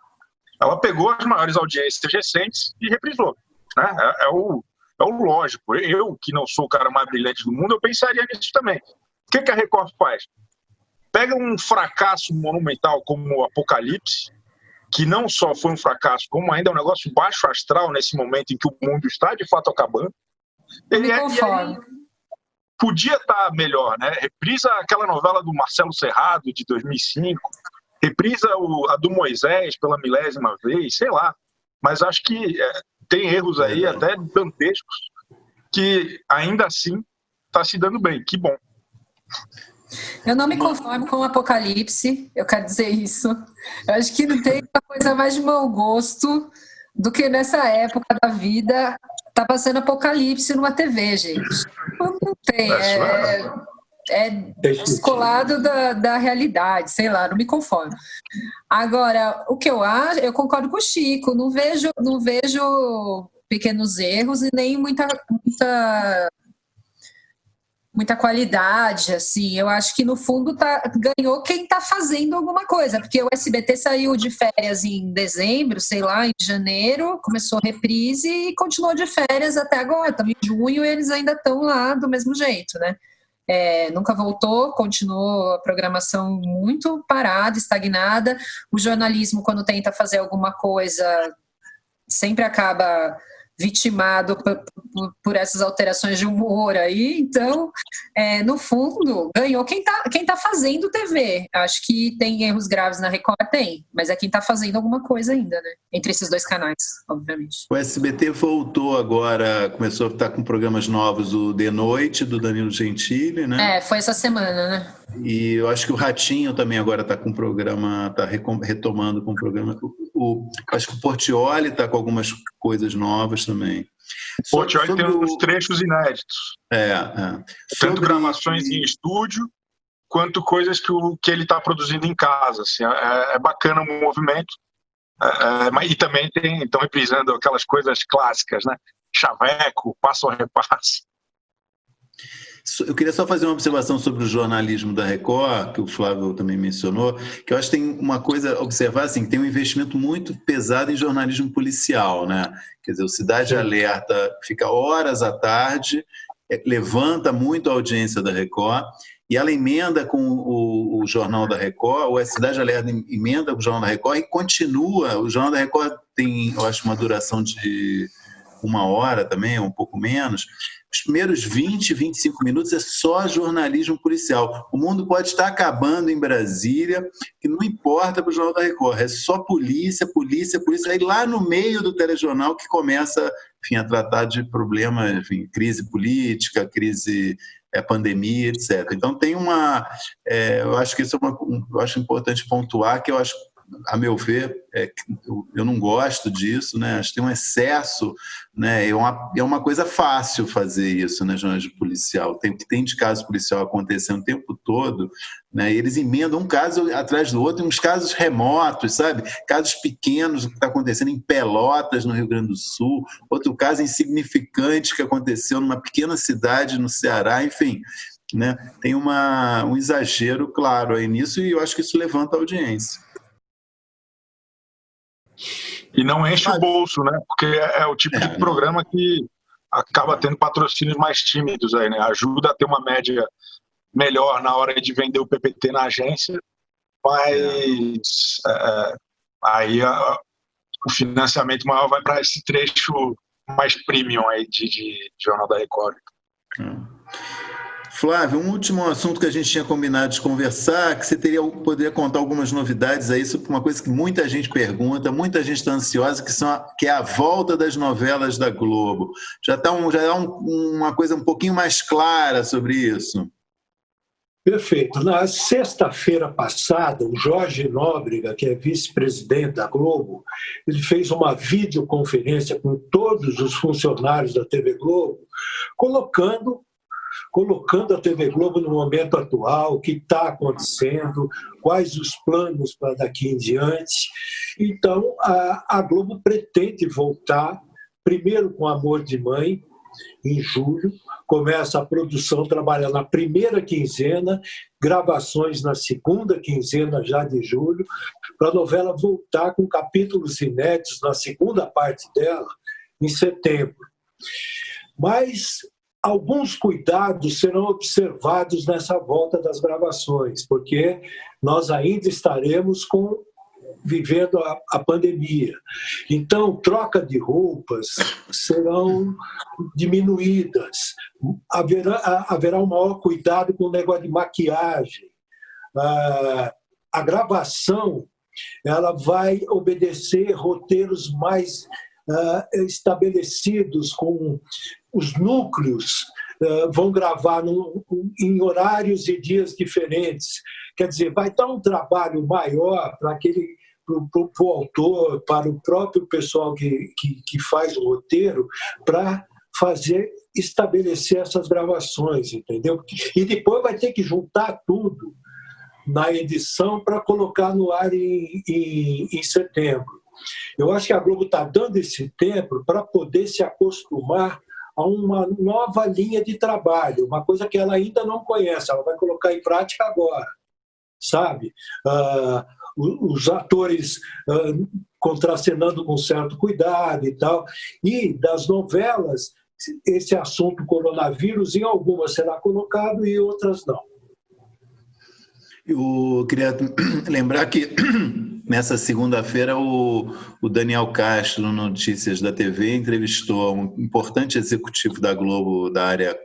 Ela pegou as maiores audiências recentes e reprisou. Né? É o lógico. Eu, que não sou o cara mais brilhante do mundo, eu pensaria nisso também. O que a Record faz? Pega um fracasso monumental como o Apocalipse, que não só foi um fracasso, como ainda é um negócio baixo astral nesse momento em que o mundo está de fato acabando. Ele podia estar melhor, né? Reprisa aquela novela do Marcelo Serrado, de 2005, reprisa a do Moisés pela 1000ª vez, sei lá. Mas acho que tem erros aí até dantescos que ainda assim está se dando bem. Que bom. Eu não me conformo com o Apocalipse, eu quero dizer isso. Eu acho que não tem uma coisa mais de mau gosto do que nessa época da vida tá passando Apocalipse numa TV, gente. Não tem, descolado da realidade, sei lá, não me conformo. Agora, o que eu acho, eu concordo com o Chico, não vejo pequenos erros e nem muita qualidade, assim. Eu acho que no fundo ganhou quem está fazendo alguma coisa, porque o SBT saiu de férias em dezembro, sei lá, em janeiro, começou a reprise e continuou de férias até agora. Estamos em junho e eles ainda estão lá do mesmo jeito, né? Nunca voltou, continuou a programação muito parada, estagnada. O jornalismo, quando tenta fazer alguma coisa, sempre acaba vitimado por essas alterações de humor aí. Então, no fundo, ganhou quem tá fazendo TV. Acho que tem erros graves na Record, mas é quem tá fazendo alguma coisa ainda, né? Entre esses dois canais, obviamente. O SBT voltou agora, começou a estar com programas novos, o De Noite, do Danilo Gentili, né? Foi essa semana, né? E eu acho que o Ratinho também agora está com um programa, está retomando com um programa. Acho que o Portiolli está com algumas coisas novas também. O Portiolli tem uns trechos inéditos. Tanto gravações em estúdio, quanto coisas que ele está produzindo em casa. Assim, é bacana o movimento. E também estão reprisando aquelas coisas clássicas, né? Chaveco, passo a repasse. Eu queria só fazer uma observação sobre o jornalismo da Record, que o Flávio também mencionou, que eu acho que tem uma coisa a observar, assim, tem um investimento muito pesado em jornalismo policial, né? Quer dizer, o Cidade Alerta fica horas à tarde, levanta muito a audiência da Record, e ela emenda com o Jornal da Record, ou a Cidade Alerta emenda com o Jornal da Record e continua. O Jornal da Record tem, eu acho, uma duração de 1 hora também, um pouco menos. Os primeiros 20, 25 minutos é só jornalismo policial. O mundo pode estar acabando em Brasília, que não importa para o Jornal da Record, é só polícia, polícia, polícia. Aí lá no meio do telejornal que começa, enfim, a tratar de problemas, enfim, crise política, crise, pandemia, etc. Então tem eu acho que isso eu acho importante pontuar, que eu acho, a meu ver, eu não gosto disso, né? Acho que tem um excesso, né? É uma coisa fácil fazer isso, né, jornalismo policial. Tem de caso policial acontecendo o tempo todo, né? E eles emendam um caso atrás do outro, uns casos remotos, sabe? Casos pequenos, o que está acontecendo em Pelotas, no Rio Grande do Sul, outro caso insignificante que aconteceu numa pequena cidade no Ceará, enfim, né? Tem um exagero claro aí nisso, e eu acho que isso levanta a audiência. E não enche o bolso, né? Porque é o tipo de programa que acaba tendo patrocínios mais tímidos aí, né? Ajuda a ter uma média melhor na hora de vender o PPT na agência, mas aí o financiamento maior vai para esse trecho mais premium aí de Jornal da Record. Flávio, um último assunto que a gente tinha combinado de conversar, que você poderia contar algumas novidades aí sobre uma coisa que muita gente pergunta, muita gente está ansiosa, que é a volta das novelas da Globo. Já é uma coisa um pouquinho mais clara sobre isso? Perfeito. Na sexta-feira passada, o Jorge Nóbrega, que é vice-presidente da Globo, ele fez uma videoconferência com todos os funcionários da TV Globo, colocando a TV Globo no momento atual, o que está acontecendo, quais os planos para daqui em diante. Então, a Globo pretende voltar, primeiro com Amor de Mãe, em julho, começa a produção, trabalha na primeira quinzena, gravações na segunda quinzena já de julho, para a novela voltar com capítulos inéditos na segunda parte dela, em setembro. Mas alguns cuidados serão observados nessa volta das gravações, porque nós ainda estaremos vivendo a pandemia. Então, troca de roupas serão diminuídas, haverá um maior cuidado com o negócio de maquiagem. A gravação ela vai obedecer roteiros mais estabelecidos, com os núcleos vão gravar em horários e dias diferentes. Quer dizer, vai dar um trabalho maior para o autor, para o próprio pessoal que faz o roteiro, para estabelecer essas gravações, entendeu? E depois vai ter que juntar tudo na edição para colocar no ar em setembro. Eu acho que a Globo está dando esse tempo para poder se acostumar a uma nova linha de trabalho, uma coisa que ela ainda não conhece, ela vai colocar em prática agora, sabe? Os atores contracenando com certo cuidado e tal. E das novelas, esse assunto coronavírus, em algumas será colocado e em outras não. Eu queria lembrar que nessa segunda-feira o Daniel Castro, no Notícias da TV, entrevistou um importante executivo da Globo da área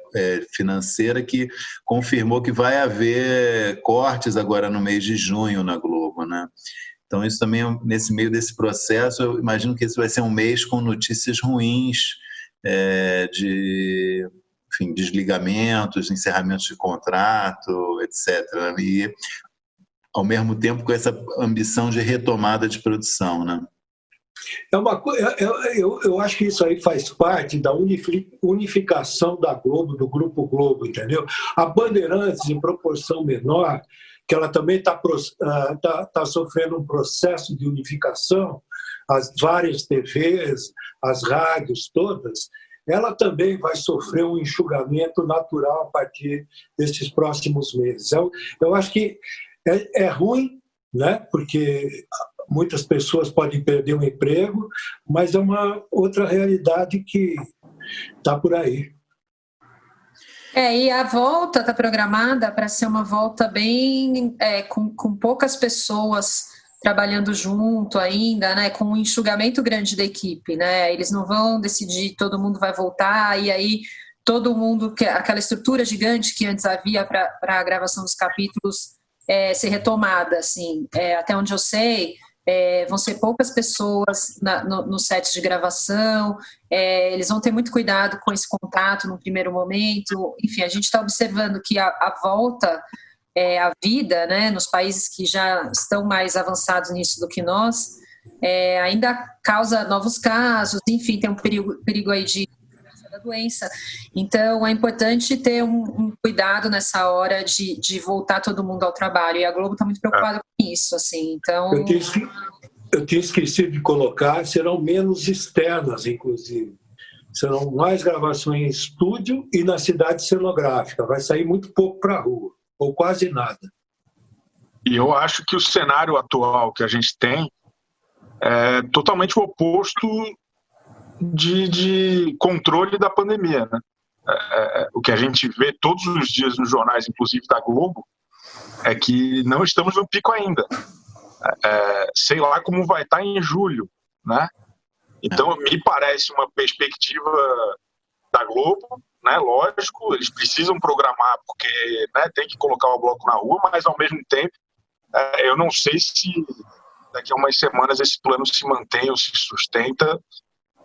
financeira, que confirmou que vai haver cortes agora no mês de junho na Globo, né? Então isso também, nesse meio desse processo, eu imagino que esse vai ser um mês com notícias ruins, de desligamentos, encerramentos de contrato, etc. E, ao mesmo tempo, com essa ambição de retomada de produção, né? Eu acho que isso aí faz parte da unificação da Globo, do Grupo Globo, entendeu? A Bandeirantes, em proporção menor, que ela também está sofrendo um processo de unificação, as várias TVs, as rádios todas, ela também vai sofrer um enxugamento natural a partir desses próximos meses. Eu acho que é ruim, né? Porque muitas pessoas podem perder o emprego, mas é uma outra realidade que está por aí. E a volta está programada para ser uma volta bem com poucas pessoas trabalhando junto ainda, né, com um enxugamento grande da equipe, né? Eles não vão decidir todo mundo vai voltar e aí todo mundo, aquela estrutura gigante que antes havia para a gravação dos capítulos ser retomada, assim, até onde eu sei. Vão ser poucas pessoas no set de gravação, eles vão ter muito cuidado com esse contato no primeiro momento. Enfim, a gente está observando que a volta, a vida, né, nos países que já estão mais avançados nisso do que nós, ainda causa novos casos, enfim, tem um perigo aí de da doença. Então, é importante ter um cuidado nessa hora de voltar todo mundo ao trabalho. E a Globo está muito preocupada com isso, assim. Então... Eu tinha esquecido de colocar, serão menos externas, inclusive. Serão mais gravações em estúdio e na cidade cenográfica. Vai sair muito pouco para a rua, ou quase nada. E eu acho que o cenário atual que a gente tem é totalmente o oposto de controle da pandemia, né? O que a gente vê todos os dias nos jornais, inclusive da Globo, é que não estamos no pico ainda. Sei lá como vai estar em julho, né? Então me parece uma perspectiva da Globo, né? Lógico, eles precisam programar porque, né, tem que colocar o bloco na rua, mas ao mesmo tempo eu não sei se daqui a umas semanas esse plano se mantém ou se sustenta,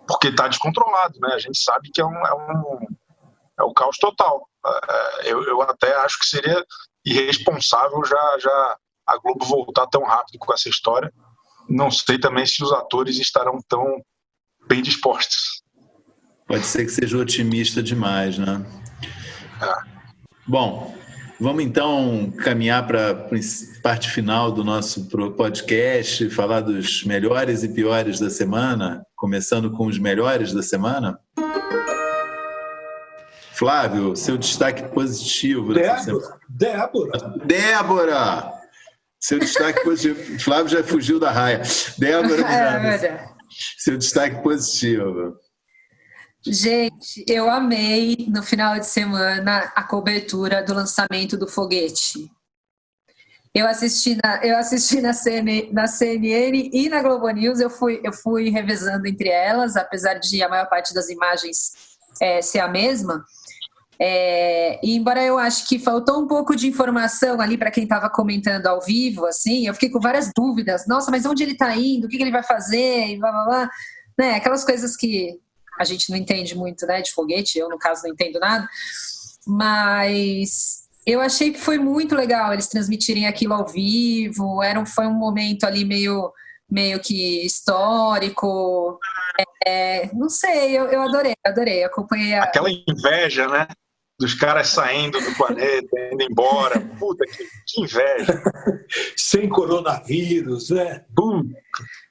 porque está descontrolado, né? A gente sabe que é o caos total. Eu até acho que seria irresponsável já a Globo voltar tão rápido com essa história. Não sei também se os atores estarão tão bem dispostos. Pode ser que seja otimista demais, né? Bom, vamos então caminhar para a parte final do nosso podcast, falar dos melhores e piores da semana, começando com os melhores da semana. Flávio, seu destaque positivo dessa semana. Débora! Seu destaque positivo. Flávio já fugiu da raia. Débora Miranda, seu destaque positivo. Gente, eu amei no final de semana a cobertura do lançamento do foguete. Eu assisti na CNN e na Globo News, eu fui revezando entre elas, apesar de a maior parte das imagens ser a mesma. E embora eu acho que faltou um pouco de informação ali para quem estava comentando ao vivo, assim, eu fiquei com várias dúvidas. Nossa, mas onde ele está indo? O que ele vai fazer? E blá, blá, blá. Né? Aquelas coisas que a gente não entende muito, né, de foguete. Eu, no caso, não entendo nada. Mas eu achei que foi muito legal eles transmitirem aquilo ao vivo. Foi um momento ali meio que histórico. Não sei, eu adorei. Acompanhei aquela inveja, né? Dos caras saindo do planeta, indo embora. Puta, que inveja. Sem coronavírus, né?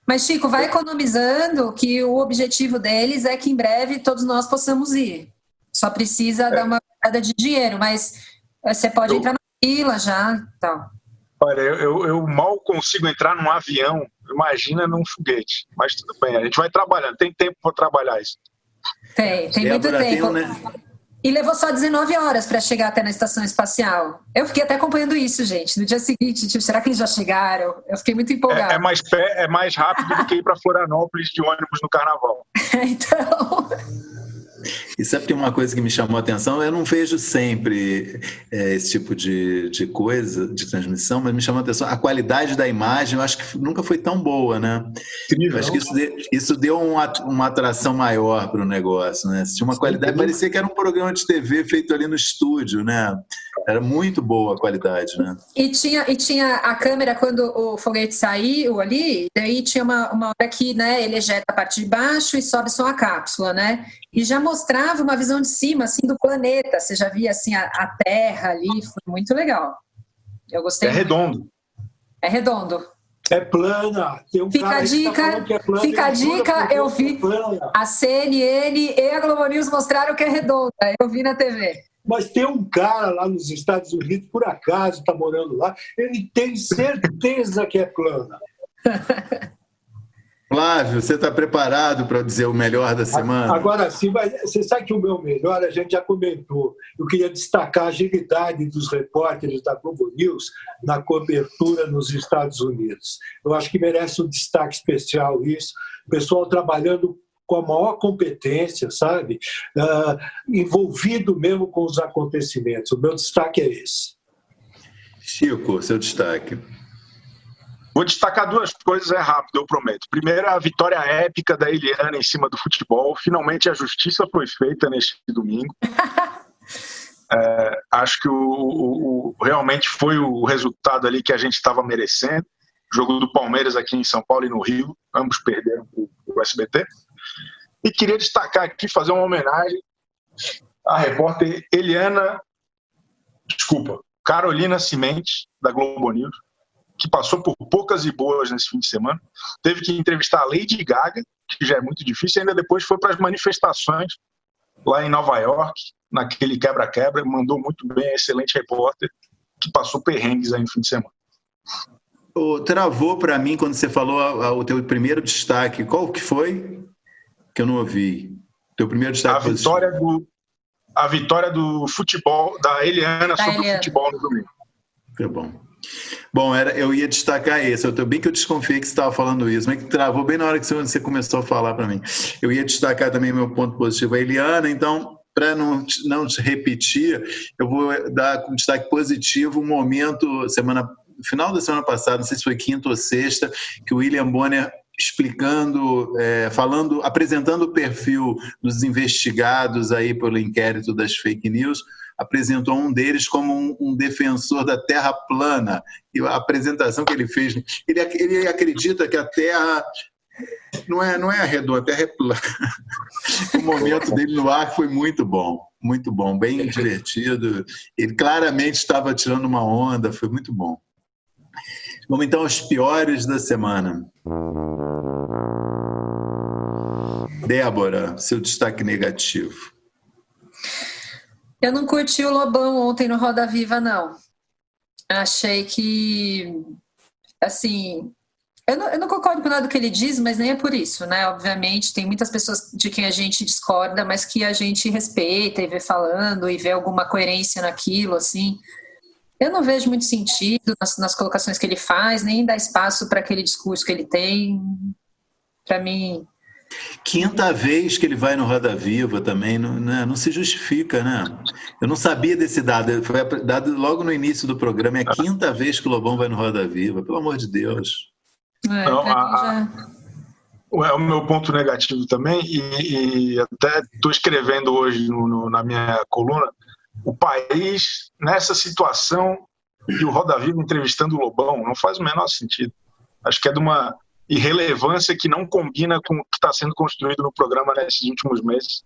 Mas, Chico, vai economizando, que o objetivo deles é que em breve todos nós possamos ir. Só precisa dar uma carga de dinheiro, mas você pode entrar na fila já. Tal. Olha, eu mal consigo entrar num avião, imagina num foguete. Mas tudo bem, a gente vai trabalhando. Tem tempo para trabalhar isso. Tem muito tempo. E levou só 19 horas para chegar até na estação espacial. Eu fiquei até acompanhando isso, gente. No dia seguinte, será que eles já chegaram? Eu fiquei muito empolgada. É mais rápido do que ir para Florianópolis de ônibus no carnaval. Então... E sabe que uma coisa que me chamou a atenção? Eu não vejo sempre esse tipo de coisa, de transmissão, mas me chamou a atenção a qualidade da imagem. Eu acho que nunca foi tão boa, né? Eu acho que isso deu uma atração maior para o negócio, né? Tinha uma qualidade, parecia que era um programa de TV feito ali no estúdio, né? Era muito boa a qualidade, né? E tinha a câmera, quando o foguete saiu ali, daí tinha uma hora que, né, ele ejeta a parte de baixo e sobe só a cápsula, né? E já mostrava uma visão de cima, assim, do planeta. Você já via, assim, a Terra ali. Foi muito legal. Eu gostei. Redondo. É redondo. É plana. Tem um Fica cara a aí que tá dica, falando que é plana, fica a ele jura dica, por eu Deus que é vi. plana. A CNN e a Globo News mostraram que é redonda. Eu vi na TV. Mas tem um cara lá nos Estados Unidos, por acaso está morando lá, ele tem certeza que é plana. Flávio, você está preparado para dizer o melhor da semana? Agora sim, mas você sabe que o meu melhor, a gente já comentou. Eu queria destacar a agilidade dos repórteres da Globo News na cobertura nos Estados Unidos. Eu acho que merece um destaque especial isso. O pessoal trabalhando com a maior competência, sabe? Envolvido mesmo com os acontecimentos. O meu destaque é esse. Chico, seu destaque. Vou destacar duas coisas, é rápido, eu prometo. Primeiro, a vitória épica da Eliana em cima do futebol. Finalmente a justiça foi feita neste domingo. Acho que realmente foi o resultado ali que a gente estava merecendo. Jogo do Palmeiras aqui em São Paulo e no Rio. Ambos perderam para o SBT. E queria destacar aqui, fazer uma homenagem à repórter Carolina Cimente, da Globo News, que passou por poucas e boas nesse fim de semana. Teve que entrevistar a Lady Gaga, que já é muito difícil, e ainda depois foi para as manifestações lá em Nova York, naquele quebra-quebra, mandou muito bem, excelente repórter, que passou perrengues aí no fim de semana. Travou para mim quando você falou o teu primeiro destaque. Qual que foi? Que eu não ouvi. Teu primeiro destaque. A vitória do futebol, da Eliana sobre o futebol no domingo. Foi bom. Bom, eu ia destacar esse. Bem que eu desconfiei que você estava falando isso, mas que travou bem na hora que você começou a falar para mim. Eu ia destacar também meu ponto positivo. A Eliana, então, para não te repetir, eu vou dar como destaque positivo um momento, final da semana passada, não sei se foi quinta ou sexta, que o William Bonner explicando, apresentando o perfil dos investigados aí pelo inquérito das fake news, apresentou um deles como um defensor da Terra plana. E a apresentação que ele fez, ele acredita que a Terra não é redonda, a Terra é plana. O momento dele no ar foi muito bom, bem divertido. Ele claramente estava tirando uma onda, foi muito bom. Vamos então aos piores da semana. Débora, seu destaque negativo. Eu não curti o Lobão ontem no Roda Viva, não. Achei que, assim, eu não concordo com nada do que ele diz, mas nem é por isso, né? Obviamente, tem muitas pessoas de quem a gente discorda, mas que a gente respeita e vê falando e vê alguma coerência naquilo, assim. Eu não vejo muito sentido nas colocações que ele faz, nem dá espaço para aquele discurso que ele tem. Para mim... Quinta vez que ele vai no Roda Viva também, não se justifica, né? Eu não sabia desse dado, foi dado logo no início do programa, é a quinta vez que o Lobão vai no Roda Viva, pelo amor de Deus. O meu ponto negativo também, e até estou escrevendo hoje na minha coluna, o país, nessa situação, e o Roda Viva entrevistando o Lobão, não faz o menor sentido. Acho que é de uma irrelevância que não combina com o que está sendo construído no programa nesses últimos meses,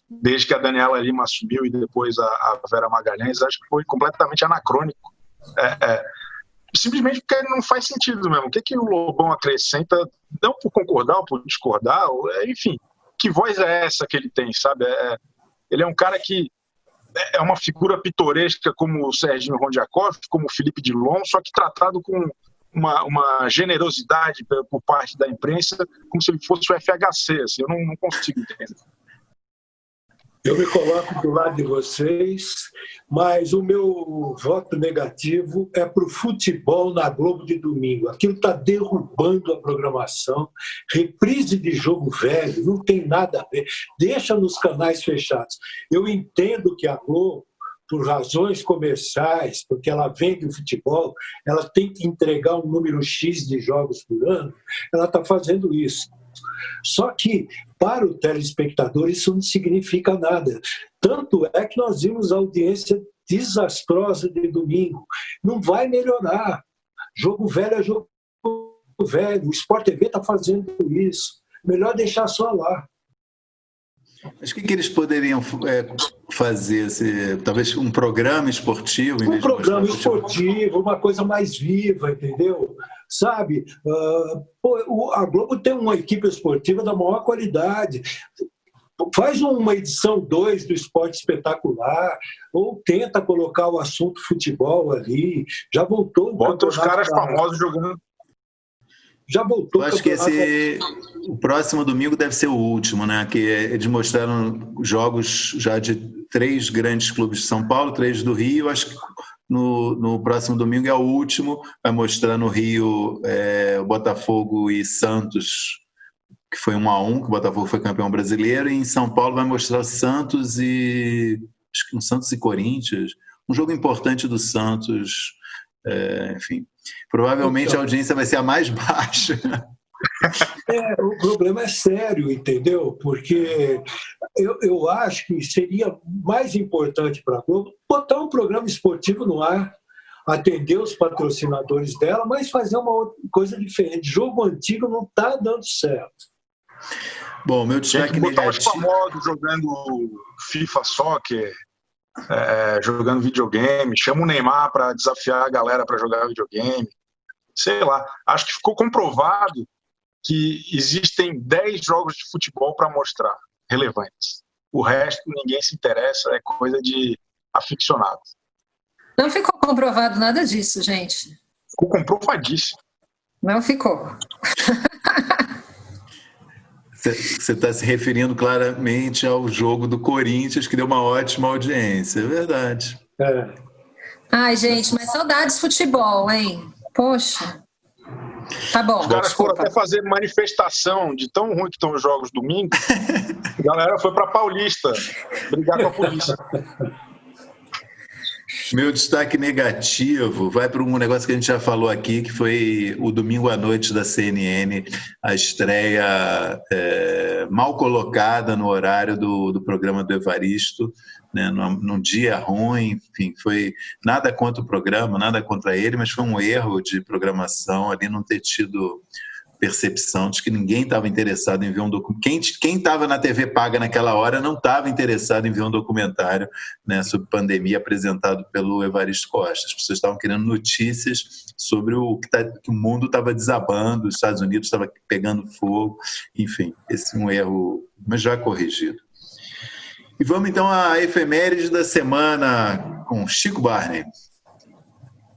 desde que a Daniela Lima assumiu e depois a Vera Magalhães. Acho que foi completamente anacrônico, simplesmente porque não faz sentido mesmo. O que o Lobão acrescenta, não por concordar ou por discordar, enfim, que voz é essa que ele tem, sabe? Ele é um cara que é uma figura pitoresca como o Serginho Rondiakov, como o Felipe Dilon, só que tratado com uma generosidade por parte da imprensa, como se ele fosse o FHC, assim, eu não consigo entender. Eu me coloco do lado de vocês, mas o meu voto negativo é para o futebol na Globo de domingo. Aquilo está derrubando a programação. Reprise de jogo velho, não tem nada a ver. Deixa nos canais fechados. Eu entendo que a Globo, por razões comerciais, porque ela vende o futebol, ela tem que entregar um número X de jogos por ano, ela está fazendo isso. Só que, para o telespectador, isso não significa nada. Tanto é que nós vimos a audiência desastrosa de domingo. Não vai melhorar. Jogo velho é jogo velho. O Sport TV está fazendo isso. Melhor deixar só lá. Mas o que eles poderiam fazer? Talvez um programa esportivo? Um programa esportivo, uma coisa mais viva, entendeu? sabe? A Globo tem uma equipe esportiva da maior qualidade. Faz uma edição 2 do Esporte Espetacular, ou tenta colocar o assunto futebol ali. Já voltou. Bota os caras famosos jogando. Já voltou. Eu acho que o próximo domingo deve ser o último, né? Que eles mostraram jogos já de 3 grandes clubes de São Paulo, 3 do Rio. Acho que no próximo domingo é o último. Vai mostrar no Rio o Botafogo e Santos, que foi 1-1, que o Botafogo foi campeão brasileiro, e em São Paulo vai mostrar Santos e Corinthians, um jogo importante do Santos, enfim. Provavelmente a audiência vai ser a mais baixa. O problema é sério, entendeu? Porque eu acho que seria mais importante para a Globo botar um programa esportivo no ar, atender os patrocinadores dela, mas fazer uma outra coisa diferente. Jogo antigo não está dando certo. Bom, meu destaque botar os famosos jogando FIFA Soccer, jogando videogame, chama o Neymar para desafiar a galera para jogar videogame, sei lá. Acho que ficou comprovado que existem 10 jogos de futebol para mostrar, relevantes. O resto ninguém se interessa, é coisa de aficionado. Não ficou comprovado nada disso, gente. Ficou comprovadíssimo. Não ficou. Você está se referindo claramente ao jogo do Corinthians, que deu uma ótima audiência, é verdade. Ai, gente, mas saudades de futebol, hein? Poxa. Tá bom. Os caras foram até fazer manifestação de tão ruim que estão os jogos domingo. A galera foi para Paulista brigar com a polícia. Meu destaque negativo vai para um negócio que a gente já falou aqui, que foi o domingo à noite da CNN, a estreia mal colocada no horário do programa do Evaristo, né, num dia ruim, enfim, foi nada contra o programa, nada contra ele, mas foi um erro de programação ali, não ter tido percepção de que ninguém estava interessado em ver um documentário. Quem estava na TV paga naquela hora não estava interessado em ver um documentário, né, sobre pandemia apresentado pelo Evaristo Costa. As pessoas estavam querendo notícias sobre que o mundo estava desabando, os Estados Unidos estava pegando fogo, enfim, esse é um erro, mas já corrigido. E vamos então à efeméride da semana com Chico Barney.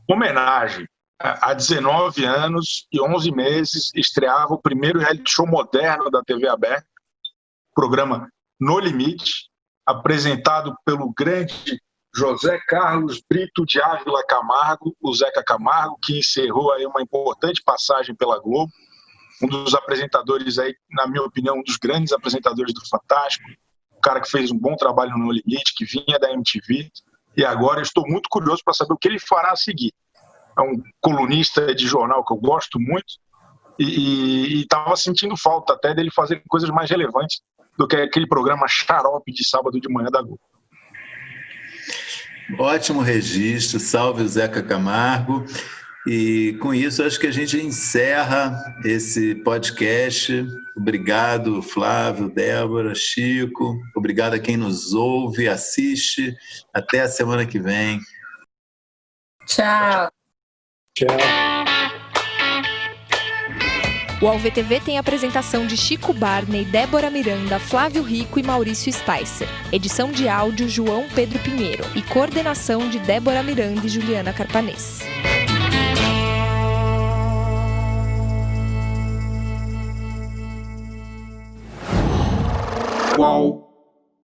Homenagem. Há 19 anos e 11 meses estreava o primeiro reality show moderno da TV aberta, o programa No Limite, apresentado pelo grande José Carlos Brito de Ávila Camargo, o Zeca Camargo, que encerrou aí uma importante passagem pela Globo, um dos apresentadores aí, na minha opinião, um dos grandes apresentadores do Fantástico, um cara que fez um bom trabalho no Limite, que vinha da MTV, e agora eu estou muito curioso para saber o que ele fará a seguir. É um colunista de jornal que eu gosto muito e estava sentindo falta até dele fazer coisas mais relevantes do que aquele programa xarope de sábado de manhã da Globo. Ótimo registro, salve o Zeca Camargo. E com isso acho que a gente encerra esse podcast. Obrigado, Flávio, Débora, Chico. Obrigado a quem nos ouve, assiste. Até a semana que vem. Tchau. Tchau. O AlvTV tem a apresentação de Chico Barney, Débora Miranda, Flávio Rico e Maurício Sticer. Edição de áudio João Pedro Pinheiro e coordenação de Débora Miranda e Juliana Carpanês. Qual?